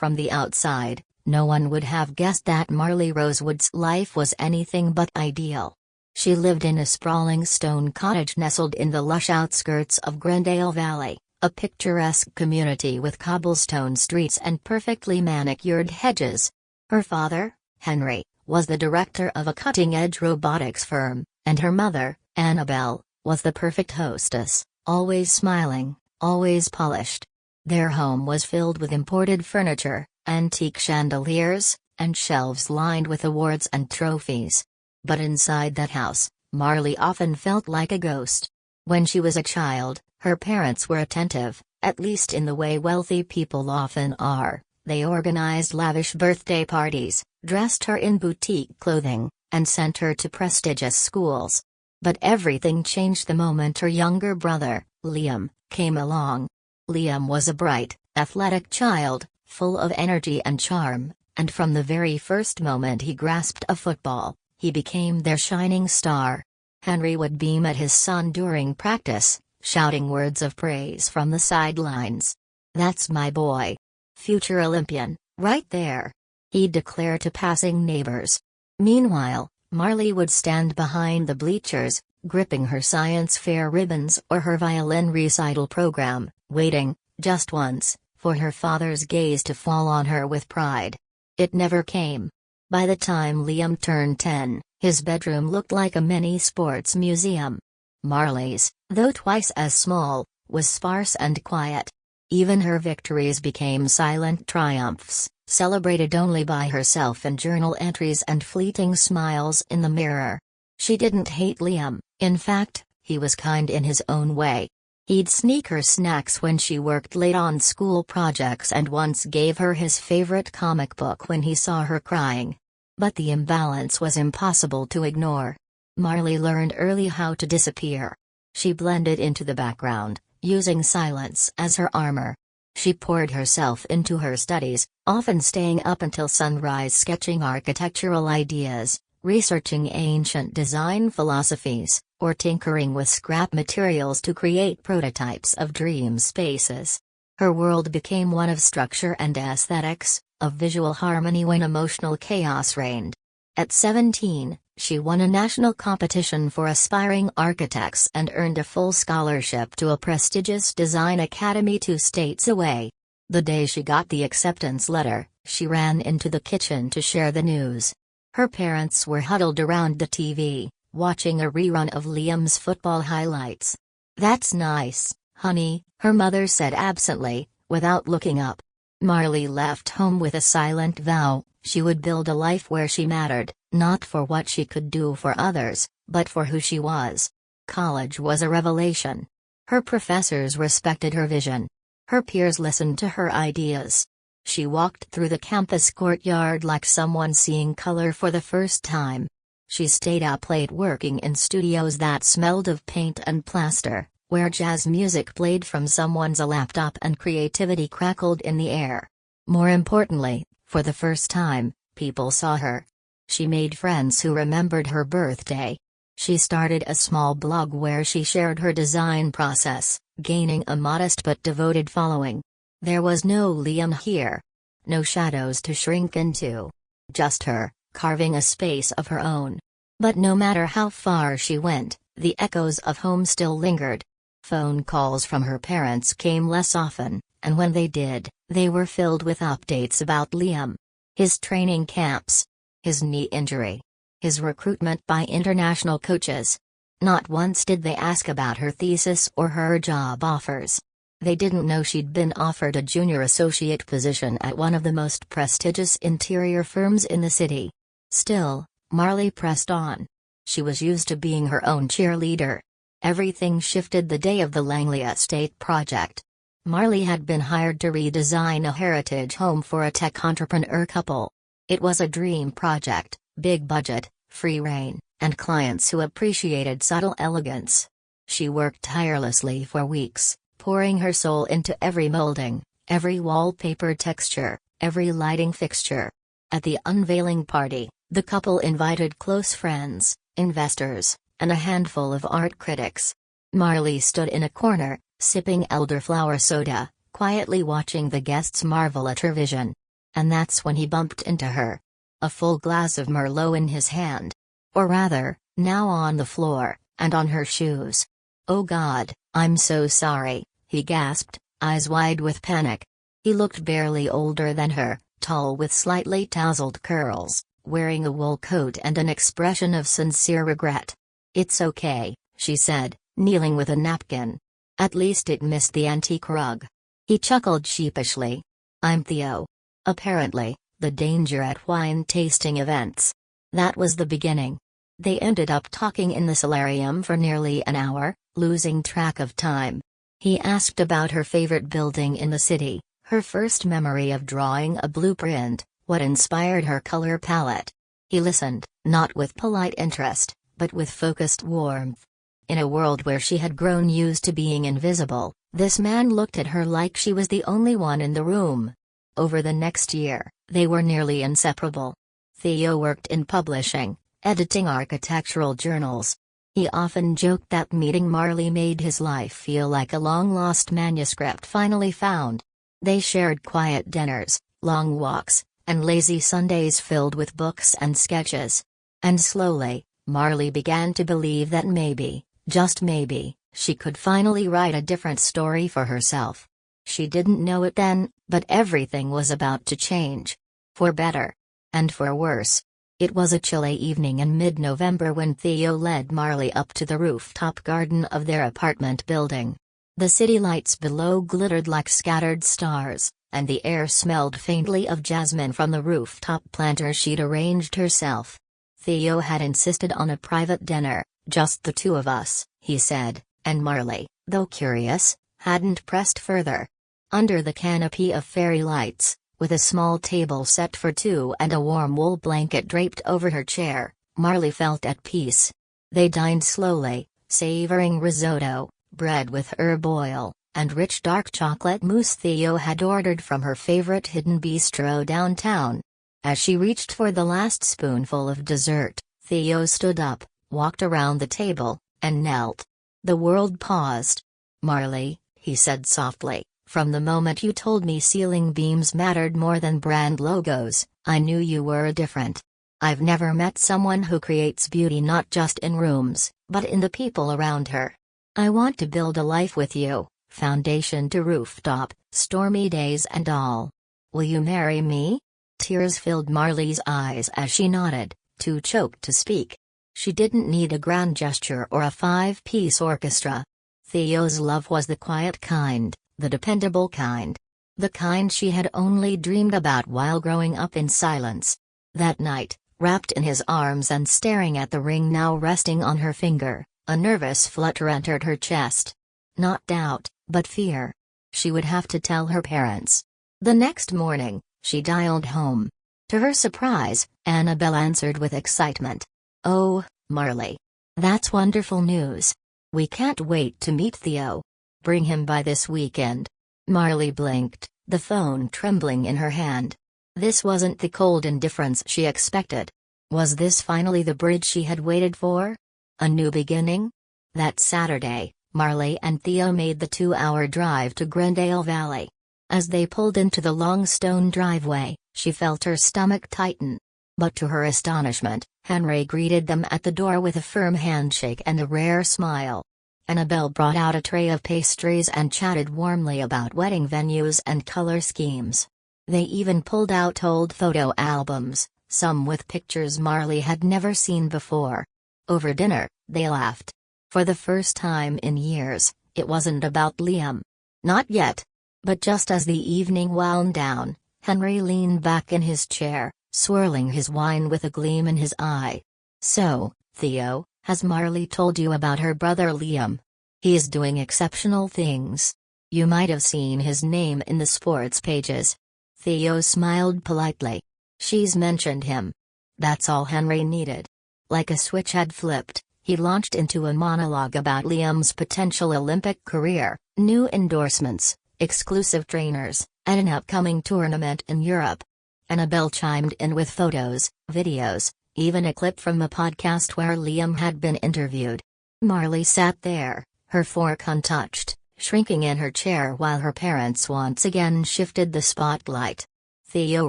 From the outside, no one would have guessed that Marley Rosewood's life was anything but ideal. She lived in a sprawling stone cottage nestled in the lush outskirts of Glendale Valley, a picturesque community with cobblestone streets and perfectly manicured hedges. Her father, Henry, was the director of a cutting-edge robotics firm, and her mother, Annabelle, was the perfect hostess, always smiling, always polished. Their home was filled with imported furniture, antique chandeliers, and shelves lined with awards and trophies. But inside that house, Marley often felt like a ghost. When she was a child, her parents were attentive, at least in the way wealthy people often are. They organized lavish birthday parties, dressed her in boutique clothing, and sent her to prestigious schools. But everything changed the moment her younger brother, Liam, came along. Liam was a bright, athletic child, full of energy and charm, and from the very first moment he grasped a football, he became their shining star. Henry would beam at his son during practice, shouting words of praise from the sidelines. "That's my boy. Future Olympian, right there," he'd declare to passing neighbors. Meanwhile, Marley would stand behind the bleachers, gripping her science fair ribbons or her violin recital program, waiting, just once, for her father's gaze to fall on her with pride. It never came. By the time Liam turned 10, his bedroom looked like a mini sports museum. Marley's, though twice as small, was sparse and quiet. Even her victories became silent triumphs, celebrated only by herself in journal entries and fleeting smiles in the mirror. She didn't hate Liam, in fact, he was kind in his own way. He'd sneak her snacks when she worked late on school projects and once gave her his favorite comic book when he saw her crying. But the imbalance was impossible to ignore. Marley learned early how to disappear. She blended into the background, using silence as her armor. She poured herself into her studies, often staying up until sunrise sketching architectural ideas, researching ancient design philosophies, or tinkering with scrap materials to create prototypes of dream spaces. Her world became one of structure and aesthetics, of visual harmony when emotional chaos reigned. At 17, she won a national competition for aspiring architects and earned a full scholarship to a prestigious design academy 2 states away. The day she got the acceptance letter, she ran into the kitchen to share the news. Her parents were huddled around the TV, watching a rerun of Liam's football highlights. "That's nice, honey," her mother said absently, without looking up. Marley left home with a silent vow: she would build a life where she mattered, not for what she could do for others, but for who she was. College was a revelation. Her professors respected her vision. Her peers listened to her ideas. She walked through the campus courtyard like someone seeing color for the first time. She stayed up late working in studios that smelled of paint and plaster, where jazz music played from someone's laptop and creativity crackled in the air. More importantly, for the first time, people saw her. She made friends who remembered her birthday. She started a small blog where she shared her design process, gaining a modest but devoted following. There was no Liam here. No shadows to shrink into. Just her, carving a space of her own. But no matter how far she went, the echoes of home still lingered. Phone calls from her parents came less often, and when they did, they were filled with updates about Liam. His training camps. His knee injury. His recruitment by international coaches. Not once did they ask about her thesis or her job offers. They didn't know she'd been offered a junior associate position at one of the most prestigious interior firms in the city. Still, Marley pressed on. She was used to being her own cheerleader. Everything shifted the day of the Langley Estate project. Marley had been hired to redesign a heritage home for a tech entrepreneur couple. It was a dream project, big budget, free rein, and clients who appreciated subtle elegance. She worked tirelessly for weeks, pouring her soul into every molding, every wallpaper texture, every lighting fixture. At the unveiling party, the couple invited close friends, investors, and a handful of art critics. Marley stood in a corner, sipping elderflower soda, quietly watching the guests marvel at her vision. And that's when he bumped into her. A full glass of Merlot in his hand. Or rather, now on the floor, and on her shoes. "Oh God, I'm so sorry," he gasped, eyes wide with panic. He looked barely older than her, tall with slightly tousled curls, wearing a wool coat and an expression of sincere regret. "It's okay," she said, kneeling with a napkin. "At least it missed the antique rug." He chuckled sheepishly. "I'm Theo." Apparently, the danger at wine-tasting events. That was the beginning. They ended up talking in the solarium for nearly an hour, losing track of time. He asked about her favorite building in the city, her first memory of drawing a blueprint, what inspired her color palette. He listened, not with polite interest, but with focused warmth. In a world where she had grown used to being invisible, this man looked at her like she was the only one in the room. Over the next year, they were nearly inseparable. Theo worked in publishing, editing architectural journals. He often joked that meeting Marley made his life feel like a long-lost manuscript finally found. They shared quiet dinners, long walks, and lazy Sundays filled with books and sketches. And slowly, Marley began to believe that maybe, just maybe, she could finally write a different story for herself. She didn't know it then, but everything was about to change. For better. And for worse. It was a chilly evening in mid-November when Theo led Marley up to the rooftop garden of their apartment building. The city lights below glittered like scattered stars, and the air smelled faintly of jasmine from the rooftop planters she'd arranged herself. Theo had insisted on a private dinner, just the two of us, he said, and Marley, though curious, hadn't pressed further. Under the canopy of fairy lights, with a small table set for two and a warm wool blanket draped over her chair, Marley felt at peace. They dined slowly, savoring risotto, bread with herb oil, and rich dark chocolate mousse Theo had ordered from her favorite hidden bistro downtown. As she reached for the last spoonful of dessert, Theo stood up, walked around the table, and knelt. The world paused. "Marley," he said softly, "from the moment you told me ceiling beams mattered more than brand logos, I knew you were different. I've never met someone who creates beauty not just in rooms, but in the people around her. I want to build a life with you, foundation to rooftop, stormy days and all. Will you marry me?" Tears filled Marley's eyes as she nodded, too choked to speak. She didn't need a grand gesture or a five-piece orchestra. Theo's love was the quiet kind, the dependable kind. The kind she had only dreamed about while growing up in silence. That night, wrapped in his arms and staring at the ring now resting on her finger, a nervous flutter entered her chest. Not doubt, but fear. She would have to tell her parents. The next morning, she dialed home. To her surprise, Annabelle answered with excitement. "Oh, Marley. That's wonderful news. We can't wait to meet Theo. Bring him by this weekend." Marley blinked, the phone trembling in her hand. This wasn't the cold indifference she expected. Was this finally the bridge she had waited for? A new beginning? That Saturday, Marley and Theo made the 2-hour drive to Glendale Valley. As they pulled into the long stone driveway, she felt her stomach tighten. But to her astonishment, Henry greeted them at the door with a firm handshake and a rare smile. Annabelle brought out a tray of pastries and chatted warmly about wedding venues and color schemes. They even pulled out old photo albums, some with pictures Marley had never seen before. Over dinner, they laughed. For the first time in years, it wasn't about Liam. Not yet. But just as the evening wound down, Henry leaned back in his chair, swirling his wine with a gleam in his eye. "So, Theo, has Marley told you about her brother Liam? He's doing exceptional things. You might have seen his name in the sports pages." Theo smiled politely. "She's mentioned him." That's all Henry needed. Like a switch had flipped, he launched into a monologue about Liam's potential Olympic career, new endorsements, exclusive trainers, and an upcoming tournament in Europe. Annabelle chimed in with photos, videos, even a clip from a podcast where Liam had been interviewed. Marley sat there, her fork untouched, shrinking in her chair while her parents once again shifted the spotlight. Theo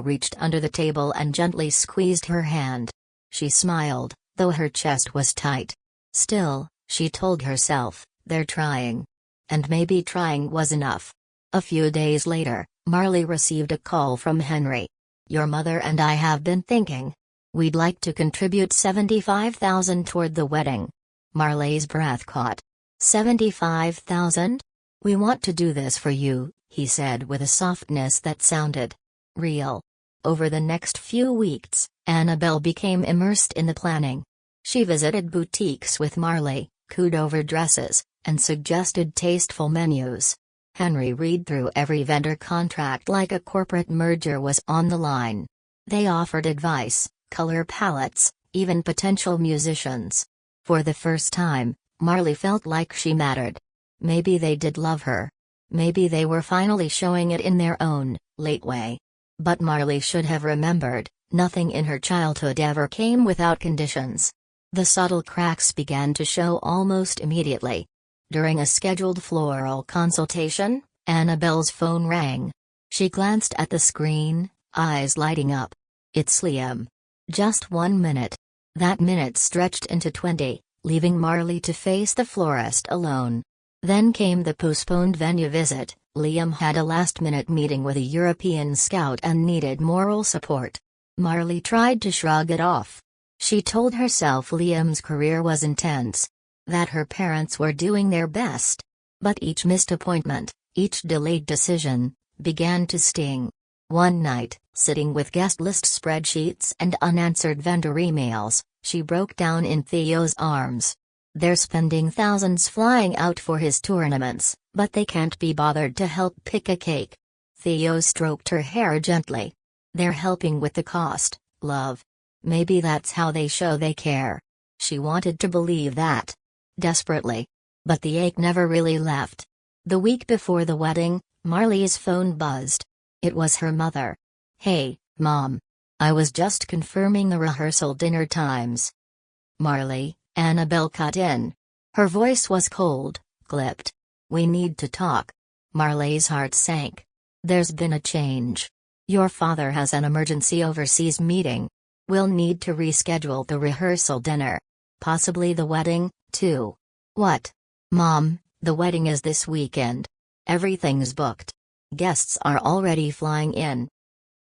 reached under the table and gently squeezed her hand. She smiled, though her chest was tight. Still, she told herself, they're trying. And maybe trying was enough. A few days later, Marley received a call from Henry. Your mother and I have been thinking. We'd like to contribute $75,000 toward the wedding. Marley's breath caught. $75,000? We want to do this for you, he said with a softness that sounded real. Over the next few weeks, Annabelle became immersed in the planning. She visited boutiques with Marley, cooed over dresses, and suggested tasteful menus. Henry read through every vendor contract like a corporate merger was on the line. They offered advice, color palettes, even potential musicians. For the first time, Marley felt like she mattered. Maybe they did love her. Maybe they were finally showing it in their own, late way. But Marley should have remembered, nothing in her childhood ever came without conditions. The subtle cracks began to show almost immediately. During a scheduled floral consultation, Annabelle's phone rang. She glanced at the screen, eyes lighting up. It's Liam. Just 1 minute. That minute stretched into 20, leaving Marley to face the florist alone. Then came the postponed venue visit. Liam had a last-minute meeting with a European scout and needed moral support. Marley tried to shrug it off. She told herself Liam's career was intense. That her parents were doing their best. But each missed appointment, each delayed decision, began to sting. One night, sitting with guest list spreadsheets and unanswered vendor emails, she broke down in Theo's arms. They're spending thousands flying out for his tournaments, but they can't be bothered to help pick a cake. Theo stroked her hair gently. They're helping with the cost, love. Maybe that's how they show they care. She wanted to believe that. Desperately. But the ache never really left. The week before the wedding, Marley's phone buzzed. It was her mother. Hey, Mom. I was just confirming the rehearsal dinner times. Marley, Annabelle cut in. Her voice was cold, clipped. We need to talk. Marley's heart sank. There's been a change. Your father has an emergency overseas meeting. We'll need to reschedule the rehearsal dinner. Possibly the wedding, too. What? Mom, the wedding is this weekend. Everything's booked. Guests are already flying in.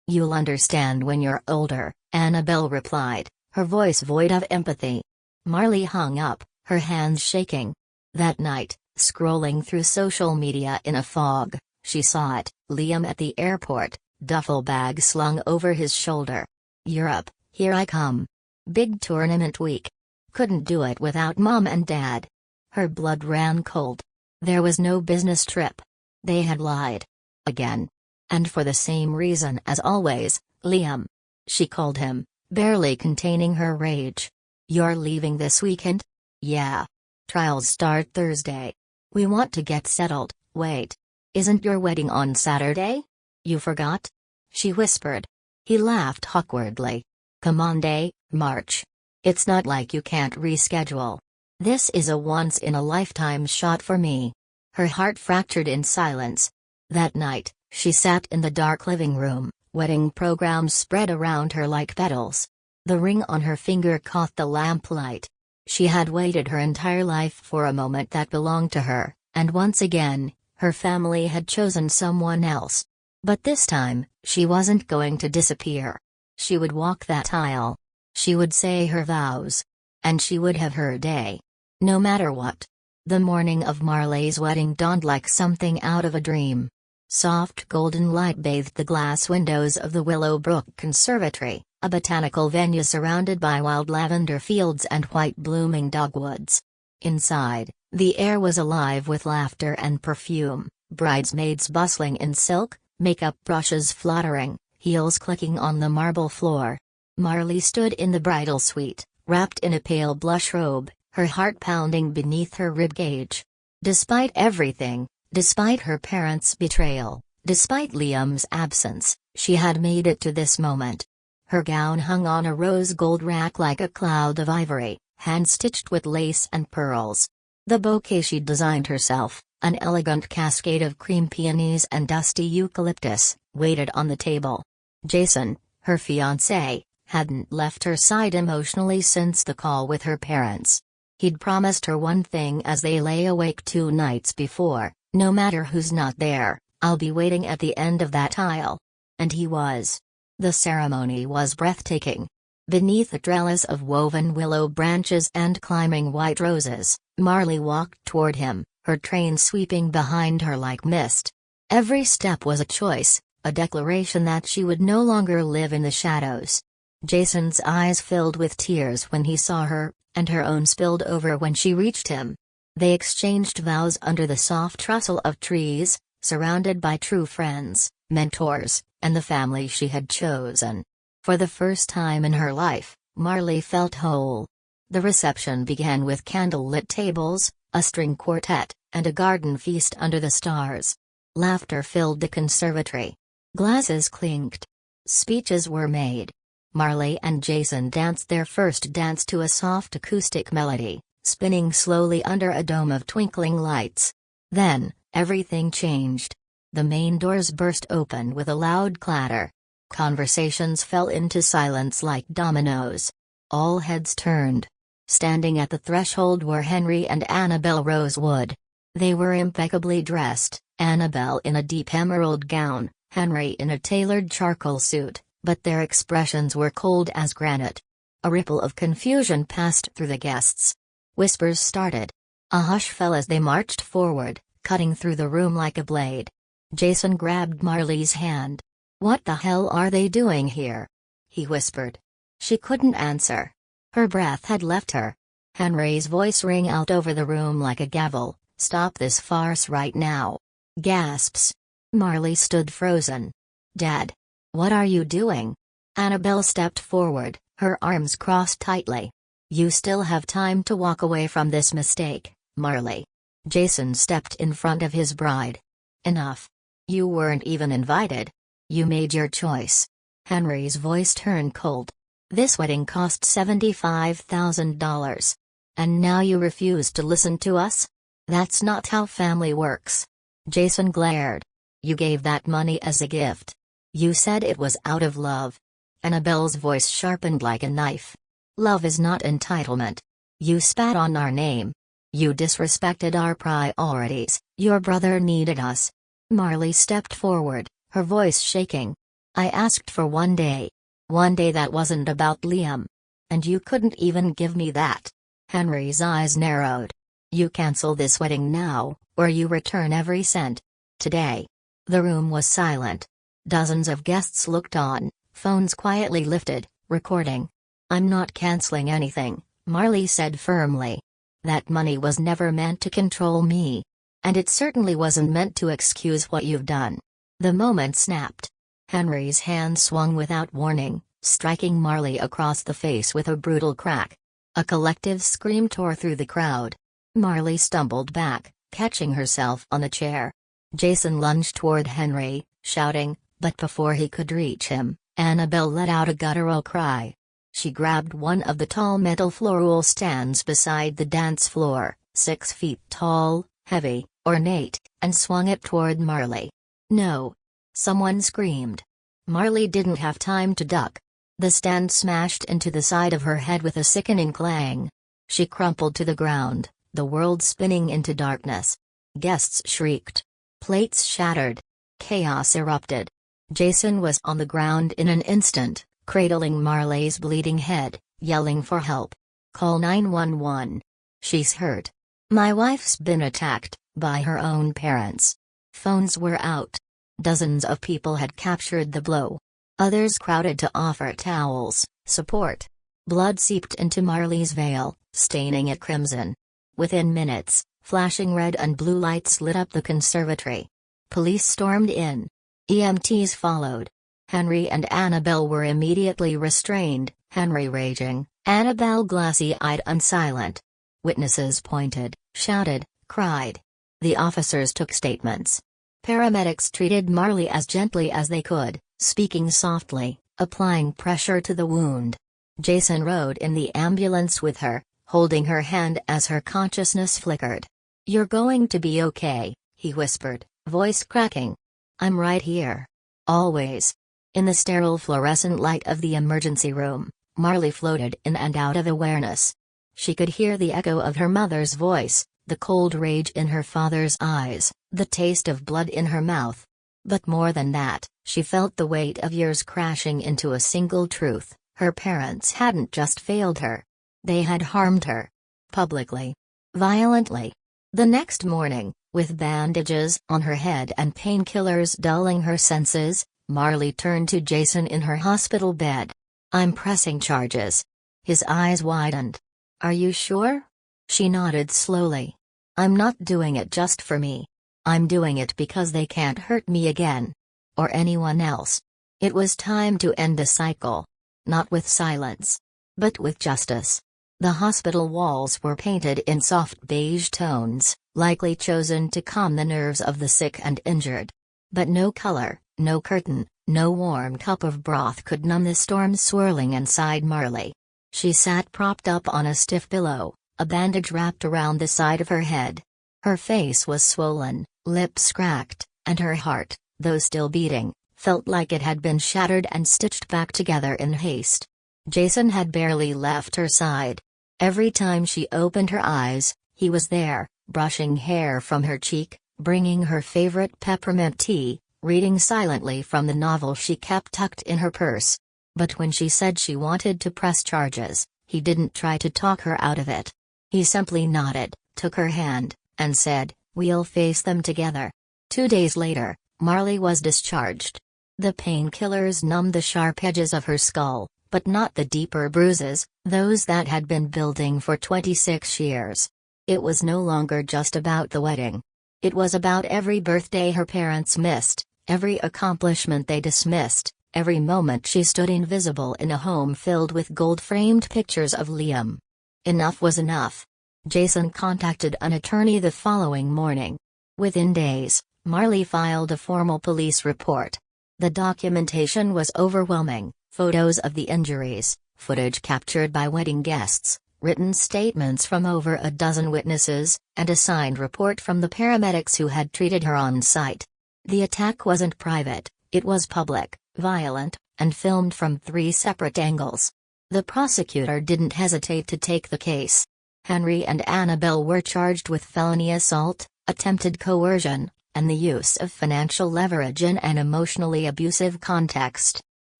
You'll understand when you're older, Annabelle replied, her voice void of empathy. Marley hung up, her hands shaking. That night, scrolling through social media in a fog, she saw it, Liam at the airport, duffel bag slung over his shoulder. Europe, here I come. Big tournament week. Couldn't do it without Mom and Dad. Her blood ran cold. There was no business trip. They had lied. Again. And for the same reason as always, Liam. She called him, barely containing her rage. You're leaving this weekend? Yeah. Trials start Thursday. We want to get settled. Wait. Isn't your wedding on Saturday? You forgot? She whispered. He laughed awkwardly. Come on day, March. It's not like you can't reschedule. This is a once-in-a-lifetime shot for me. Her heart fractured in silence. That night, she sat in the dark living room, wedding programs spread around her like petals. The ring on her finger caught the lamplight. She had waited her entire life for a moment that belonged to her, and once again, her family had chosen someone else. But this time, she wasn't going to disappear. She would walk that aisle. She would say her vows. And she would have her day. No matter what. The morning of Marley's wedding dawned like something out of a dream. Soft golden light bathed the glass windows of the Willowbrook Conservatory, a botanical venue surrounded by wild lavender fields and white blooming dogwoods. Inside, the air was alive with laughter and perfume, bridesmaids bustling in silk, makeup brushes fluttering, heels clicking on the marble floor. Marley stood in the bridal suite, wrapped in a pale blush robe, her heart pounding beneath her ribcage. Despite everything, despite her parents' betrayal, despite Liam's absence, she had made it to this moment. Her gown hung on a rose gold rack like a cloud of ivory, hand-stitched with lace and pearls. The bouquet she'd designed herself, an elegant cascade of cream peonies and dusty eucalyptus, waited on the table. Jason, her fiancé, hadn't left her side emotionally since the call with her parents. He'd promised her one thing as they lay awake 2 nights before: no matter who's not there, I'll be waiting at the end of that aisle. And he was. The ceremony was breathtaking. Beneath a trellis of woven willow branches and climbing white roses, Marley walked toward him, her train sweeping behind her like mist. Every step was a choice, a declaration that she would no longer live in the shadows. Jason's eyes filled with tears when he saw her, and her own spilled over when she reached him. They exchanged vows under the soft rustle of trees, surrounded by true friends, mentors, and the family she had chosen. For the first time in her life, Marley felt whole. The reception began with candle-lit tables, a string quartet, and a garden feast under the stars. Laughter filled the conservatory. Glasses clinked. Speeches were made. Marley and Jason danced their first dance to a soft acoustic melody, spinning slowly under a dome of twinkling lights. Then, everything changed. The main doors burst open with a loud clatter. Conversations fell into silence like dominoes. All heads turned. Standing at the threshold were Henry and Annabelle Rosewood. They were impeccably dressed, Annabelle in a deep emerald gown, Henry in a tailored charcoal suit, but their expressions were cold as granite. A ripple of confusion passed through the guests. Whispers started. A hush fell as they marched forward, cutting through the room like a blade. Jason grabbed Marley's hand. "What the hell are they doing here?" he whispered. She couldn't answer. Her breath had left her. Henry's voice rang out over the room like a gavel. "Stop this farce right now." Gasps. Marley stood frozen. "Dad. What are you doing?" Annabelle stepped forward, her arms crossed tightly. "You still have time to walk away from this mistake, Marley." Jason stepped in front of his bride. "Enough. You weren't even invited. You made your choice." Henry's voice turned cold. "This wedding cost $75,000. And now you refuse to listen to us? That's not how family works." Jason glared. "You gave that money as a gift. You said it was out of love." Annabelle's voice sharpened like a knife. "Love is not entitlement. You spat on our name. You disrespected our priorities. Your brother needed us." Marley stepped forward, her voice shaking. "I asked for one day. One day that wasn't about Liam. And you couldn't even give me that." Henry's eyes narrowed. "You cancel this wedding now, or you return every cent. Today." The room was silent. Dozens of guests looked on, phones quietly lifted, recording. "I'm not canceling anything," Marley said firmly. "That money was never meant to control me. And it certainly wasn't meant to excuse what you've done." The moment snapped. Henry's hand swung without warning, striking Marley across the face with a brutal crack. A collective scream tore through the crowd. Marley stumbled back, catching herself on a chair. Jason lunged toward Henry, shouting, but before he could reach him, Annabelle let out a guttural cry. She grabbed one of the tall metal floral stands beside the dance floor, 6 feet tall, heavy, ornate, and swung it toward Marley. "No!" someone screamed. Marley didn't have time to duck. The stand smashed into the side of her head with a sickening clang. She crumpled to the ground, the world spinning into darkness. Guests shrieked. Plates shattered. Chaos erupted. Jason was on the ground in an instant, cradling Marley's bleeding head, yelling for help. "Call 911. She's hurt. My wife's been attacked, by her own parents." Phones were out. Dozens of people had captured the blow. Others crowded to offer towels, support. Blood seeped into Marley's veil, staining it crimson. Within minutes, flashing red and blue lights lit up the conservatory. Police stormed in. EMTs followed. Henry and Annabelle were immediately restrained, Henry raging, Annabelle glassy-eyed and silent. Witnesses pointed, shouted, cried. The officers took statements. Paramedics treated Marley as gently as they could, speaking softly, applying pressure to the wound. Jason rode in the ambulance with her, holding her hand as her consciousness flickered. "You're going to be okay," he whispered, voice cracking. "I'm right here. Always." In the sterile fluorescent light of the emergency room, Marley floated in and out of awareness. She could hear the echo of her mother's voice, the cold rage in her father's eyes, the taste of blood in her mouth. But more than that, she felt the weight of years crashing into a single truth: her parents hadn't just failed her. They had harmed her. Publicly. Violently. The next morning, with bandages on her head and painkillers dulling her senses, Marley turned to Jason in her hospital bed. "I'm pressing charges." His eyes widened. "Are you sure?" She nodded slowly. "I'm not doing it just for me. I'm doing it because they can't hurt me again. Or anyone else." It was time to end a cycle. Not with silence. But with justice. The hospital walls were painted in soft beige tones, likely chosen to calm the nerves of the sick and injured. But no color, no curtain, no warm cup of broth could numb the storm swirling inside Marley. She sat propped up on a stiff pillow, a bandage wrapped around the side of her head. Her face was swollen, lips cracked, and her heart, though still beating, felt like it had been shattered and stitched back together in haste. Jason had barely left her side. Every time she opened her eyes, he was there, brushing hair from her cheek, bringing her favorite peppermint tea, reading silently from the novel she kept tucked in her purse. But when she said she wanted to press charges, he didn't try to talk her out of it. He simply nodded, took her hand, and said, "We'll face them together." 2 days later, Marley was discharged. The painkillers numbed the sharp edges of her skull, but not the deeper bruises, those that had been building for 26 years. It was no longer just about the wedding. It was about every birthday her parents missed, every accomplishment they dismissed, every moment she stood invisible in a home filled with gold-framed pictures of Liam. Enough was enough. Jason contacted an attorney the following morning. Within days, Marley filed a formal police report. The documentation was overwhelming: photos of the injuries, footage captured by wedding guests, written statements from over a dozen witnesses, and a signed report from the paramedics who had treated her on site. The attack wasn't private, it was public, violent, and filmed from 3 separate angles. The prosecutor didn't hesitate to take the case. Henry and Annabelle were charged with felony assault, attempted coercion, and the use of financial leverage in an emotionally abusive context.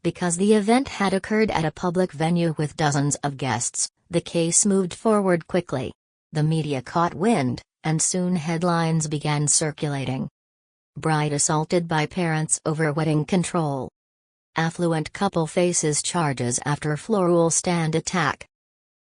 Because the event had occurred at a public venue with dozens of guests, the case moved forward quickly. The media caught wind, and soon headlines began circulating. Bride assaulted by parents over wedding control. Affluent couple faces charges after floral stand attack.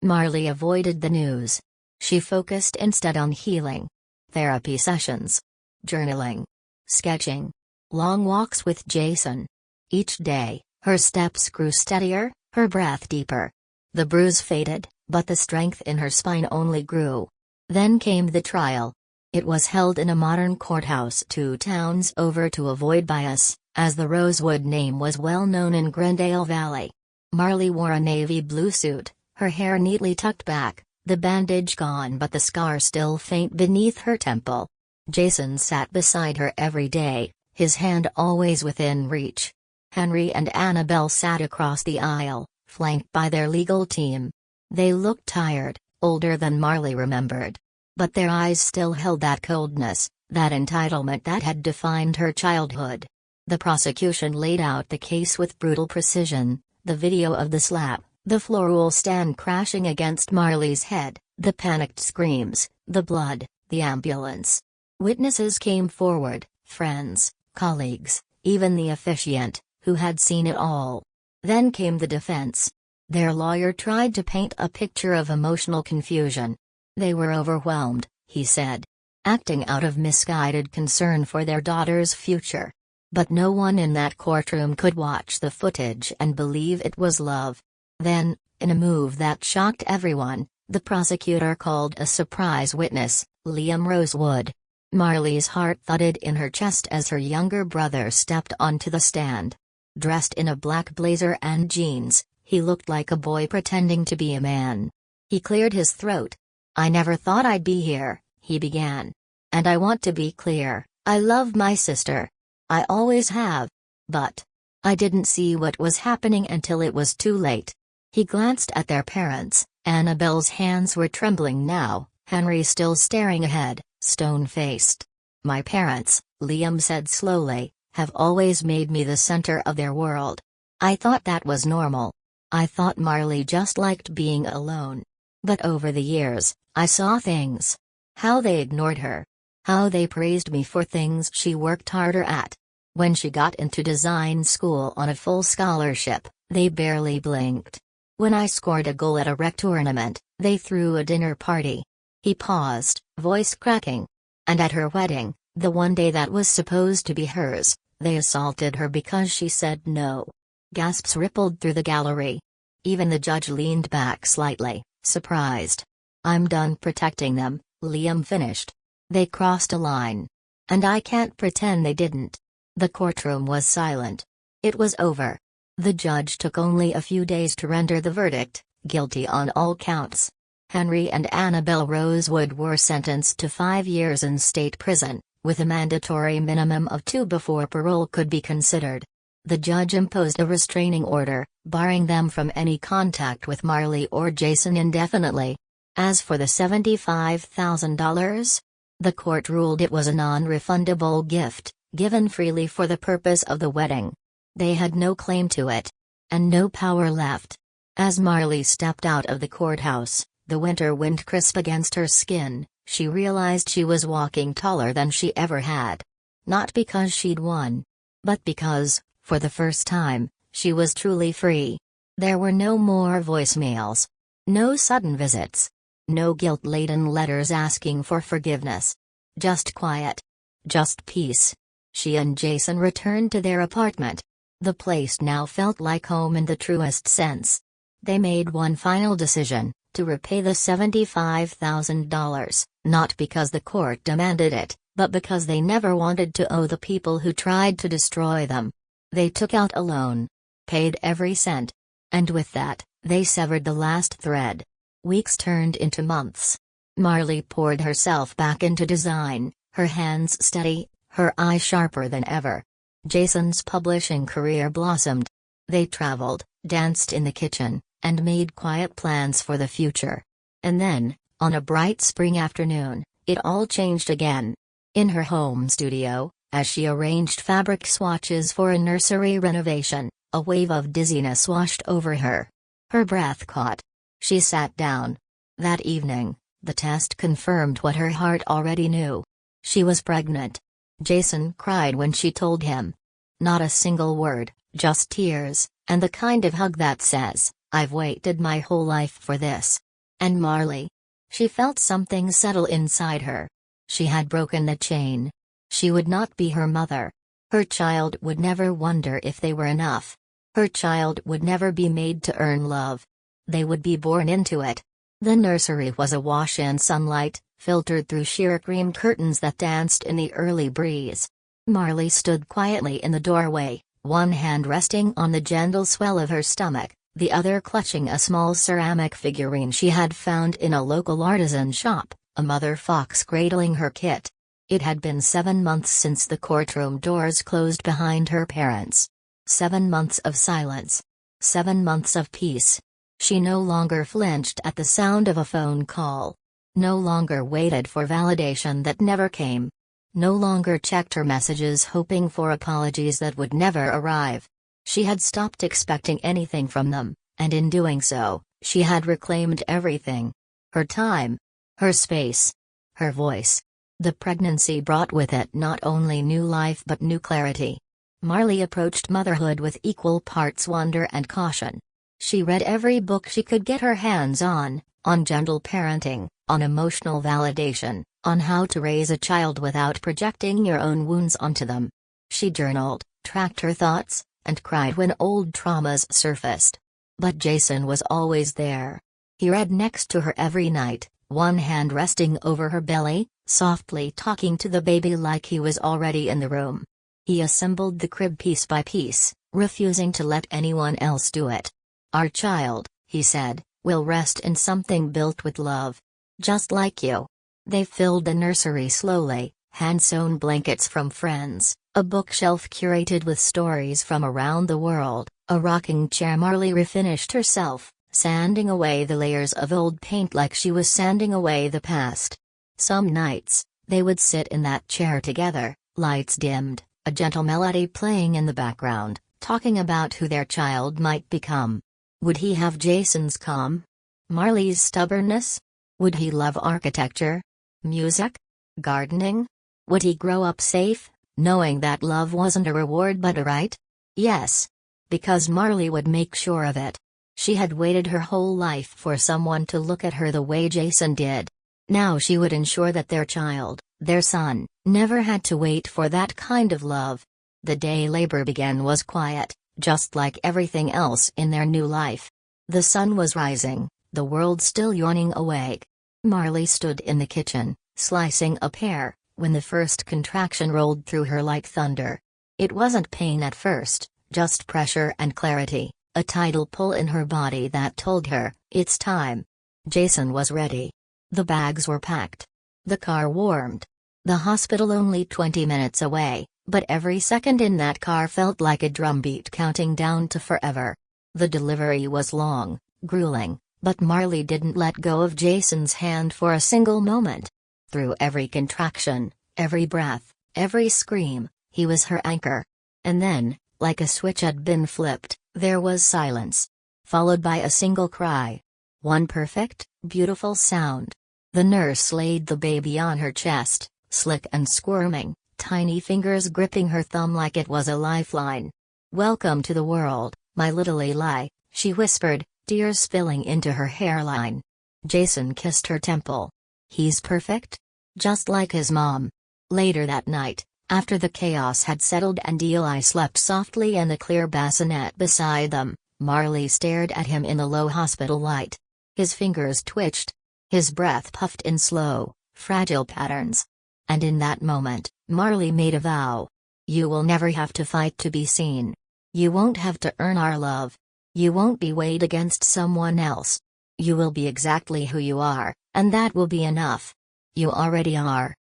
Marley avoided the news. She focused instead on healing. Therapy sessions. Journaling. Sketching. Long walks with Jason. Each day, her steps grew steadier, her breath deeper. The bruise faded, but the strength in her spine only grew. Then came the trial. It was held in a modern courthouse 2 towns over to avoid bias, as the Rosewood name was well known in Glendale Valley. Marley wore a navy blue suit, her hair neatly tucked back, the bandage gone but the scar still faint beneath her temple. Jason sat beside her every day, his hand always within reach. Henry and Annabelle sat across the aisle, flanked by their legal team. They looked tired, older than Marley remembered. But their eyes still held that coldness, that entitlement that had defined her childhood. The prosecution laid out the case with brutal precision: the video of the slap, the floral stand crashing against Marley's head, the panicked screams, the blood, the ambulance. Witnesses came forward, friends, colleagues, even the officiant, who had seen it all. Then came the defense. Their lawyer tried to paint a picture of emotional confusion. They were overwhelmed, he said. Acting out of misguided concern for their daughter's future. But no one in that courtroom could watch the footage and believe it was love. Then, in a move that shocked everyone, the prosecutor called a surprise witness, Liam Rosewood. Marley's heart thudded in her chest as her younger brother stepped onto the stand. Dressed in a black blazer and jeans, he looked like a boy pretending to be a man. He cleared his throat. "I never thought I'd be here," he began. "And I want to be clear, I love my sister. I always have. But I didn't see what was happening until it was too late." He glanced at their parents. Annabelle's hands were trembling now, Henry still staring ahead, stone-faced. "My parents," Liam said slowly, "have always made me the center of their world. I thought that was normal. I thought Marley just liked being alone. But over the years, I saw things. How they ignored her. How they praised me for things she worked harder at. When she got into design school on a full scholarship, they barely blinked. When I scored a goal at a rec tournament, they threw a dinner party." He paused, voice cracking. "And at her wedding, the one day that was supposed to be hers, they assaulted her because she said no." Gasps rippled through the gallery. Even the judge leaned back slightly, surprised. "I'm done protecting them," Liam finished. "They crossed a line. And I can't pretend they didn't." The courtroom was silent. It was over. The judge took only a few days to render the verdict, guilty on all counts. Henry and Annabelle Rosewood were sentenced to 5 years in state prison, with a mandatory minimum of 2 before parole could be considered. The judge imposed a restraining order, barring them from any contact with Marley or Jason indefinitely. As for the $75,000, the court ruled it was a non-refundable gift, given freely for the purpose of the wedding. They had no claim to it. And no power left. As Marley stepped out of the courthouse, the winter wind crisp against her skin, she realized she was walking taller than she ever had. Not because she'd won. But because, for the first time, she was truly free. There were no more voicemails. No sudden visits. No guilt-laden letters asking for forgiveness. Just quiet. Just peace. She and Jason returned to their apartment. The place now felt like home in the truest sense. They made one final decision, to repay the $75,000, not because the court demanded it, but because they never wanted to owe the people who tried to destroy them. They took out a loan. Paid every cent. And with that, they severed the last thread. Weeks turned into months. Marley poured herself back into design, her hands steady, her eye sharper than ever. Jason's publishing career blossomed. They traveled, danced in the kitchen, and made quiet plans for the future. And then, on a bright spring afternoon, it all changed again. In her home studio, as she arranged fabric swatches for a nursery renovation, a wave of dizziness washed over her. Her breath caught. She sat down. That evening, the test confirmed what her heart already knew. She was pregnant. Jason cried when she told him. Not a single word, just tears, and the kind of hug that says, "I've waited my whole life for this." And Marley? She felt something settle inside her. She had broken the chain. She would not be her mother. Her child would never wonder if they were enough. Her child would never be made to earn love. They would be born into it. The nursery was awash in sunlight, filtered through sheer cream curtains that danced in the early breeze. Marley stood quietly in the doorway, one hand resting on the gentle swell of her stomach, the other clutching a small ceramic figurine she had found in a local artisan shop, a mother fox cradling her kit. It had been 7 months since the courtroom doors closed behind her parents. 7 months of silence. 7 months of peace. She no longer flinched at the sound of a phone call. No longer waited for validation that never came. No longer checked her messages hoping for apologies that would never arrive. She had stopped expecting anything from them, and in doing so, she had reclaimed everything. Her time. Her space. Her voice. The pregnancy brought with it not only new life but new clarity. Marley approached motherhood with equal parts wonder and caution. She read every book she could get her hands on gentle parenting, on emotional validation, on how to raise a child without projecting your own wounds onto them. She journaled, tracked her thoughts, and cried when old traumas surfaced. But Jason was always there. He read next to her every night, one hand resting over her belly, softly talking to the baby like he was already in the room. He assembled the crib piece by piece, refusing to let anyone else do it. "Our child," he said, "will rest in something built with love. Just like you." They filled the nursery slowly, hand-sewn blankets from friends, a bookshelf curated with stories from around the world, a rocking chair Marley refinished herself, sanding away the layers of old paint like she was sanding away the past. Some nights, they would sit in that chair together, lights dimmed, a gentle melody playing in the background, talking about who their child might become. Would he have Jason's calm? Marley's stubbornness? Would he love architecture? Music? Gardening? Would he grow up safe, knowing that love wasn't a reward but a right? Yes. Because Marley would make sure of it. She had waited her whole life for someone to look at her the way Jason did. Now she would ensure that their child, their son, never had to wait for that kind of love. The day labor began was quiet, just like everything else in their new life. The sun was rising, the world still yawning awake. Marley stood in the kitchen, slicing a pear, when the first contraction rolled through her like thunder. It wasn't pain at first, just pressure and clarity, a tidal pull in her body that told her, it's time. Jason was ready. The bags were packed. The car warmed. The hospital only 20 minutes away, but every second in that car felt like a drumbeat counting down to forever. The delivery was long, grueling, but Marley didn't let go of Jason's hand for a single moment. Through every contraction, every breath, every scream, he was her anchor. And then, like a switch had been flipped, there was silence. Followed by a single cry. One perfect, beautiful sound. The nurse laid the baby on her chest, slick and squirming, tiny fingers gripping her thumb like it was a lifeline. "Welcome to the world, my little Eli," she whispered, tears spilling into her hairline. Jason kissed her temple. He's perfect? Just like his mom. Later that night, after the chaos had settled and Eli slept softly in the clear bassinet beside them, Marley stared at him in the low hospital light. His fingers twitched. His breath puffed in slow, fragile patterns. And in that moment, Marley made a vow. You will never have to fight to be seen. You won't have to earn our love. You won't be weighed against someone else. You will be exactly who you are, and that will be enough. You already are.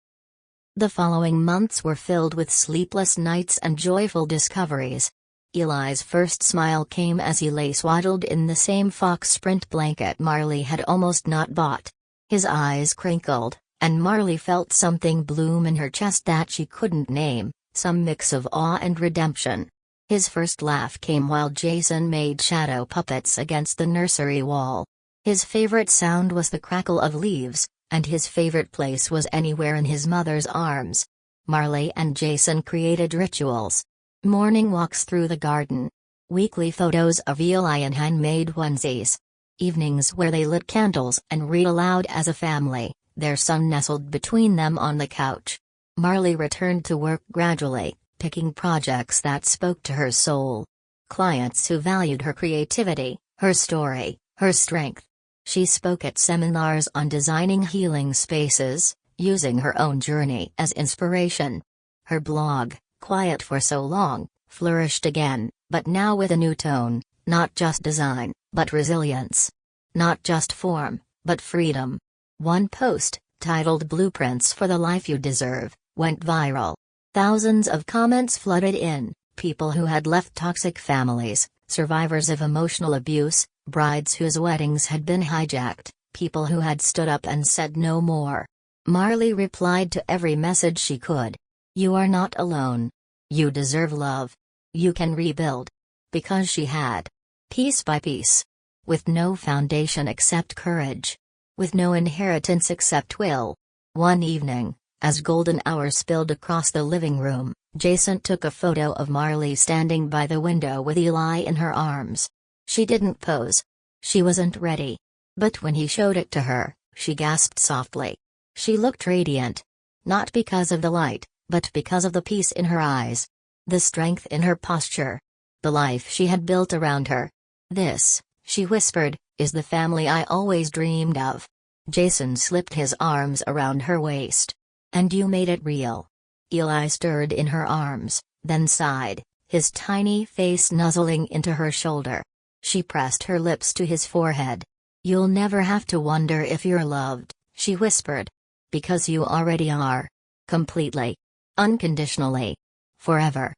The following months were filled with sleepless nights and joyful discoveries. Eli's first smile came as he lay swaddled in the same fox print blanket Marley had almost not bought. His eyes crinkled, and Marley felt something bloom in her chest that she couldn't name, some mix of awe and redemption. His first laugh came while Jason made shadow puppets against the nursery wall. His favorite sound was the crackle of leaves, and his favorite place was anywhere in his mother's arms. Marley and Jason created rituals. Morning walks through the garden. Weekly photos of Eli in handmade onesies. Evenings where they lit candles and read aloud as a family, their son nestled between them on the couch. Marley returned to work gradually, picking projects that spoke to her soul. Clients who valued her creativity, her story, her strength. She spoke at seminars on designing healing spaces, using her own journey as inspiration. Her blog, quiet for so long, flourished again, but now with a new tone, not just design, but resilience. Not just form, but freedom. One post, titled "Blueprints for the Life You Deserve," went viral. Thousands of comments flooded in, people who had left toxic families, survivors of emotional abuse, brides whose weddings had been hijacked, people who had stood up and said no more. Marley replied to every message she could. You are not alone. You deserve love. You can rebuild. Because she had. Piece by piece. With no foundation except courage. With no inheritance except will. One evening, as golden hours spilled across the living room, Jason took a photo of Marley standing by the window with Eli in her arms. She didn't pose. She wasn't ready. But when he showed it to her, she gasped softly. She looked radiant. Not because of the light, but because of the peace in her eyes. The strength in her posture. The life she had built around her. This, she whispered, is the family I always dreamed of. Jason slipped his arms around her waist. And you made it real. Eli stirred in her arms, then sighed, his tiny face nuzzling into her shoulder. She pressed her lips to his forehead. You'll never have to wonder if you're loved, she whispered. Because you already are. Completely. Unconditionally. Forever.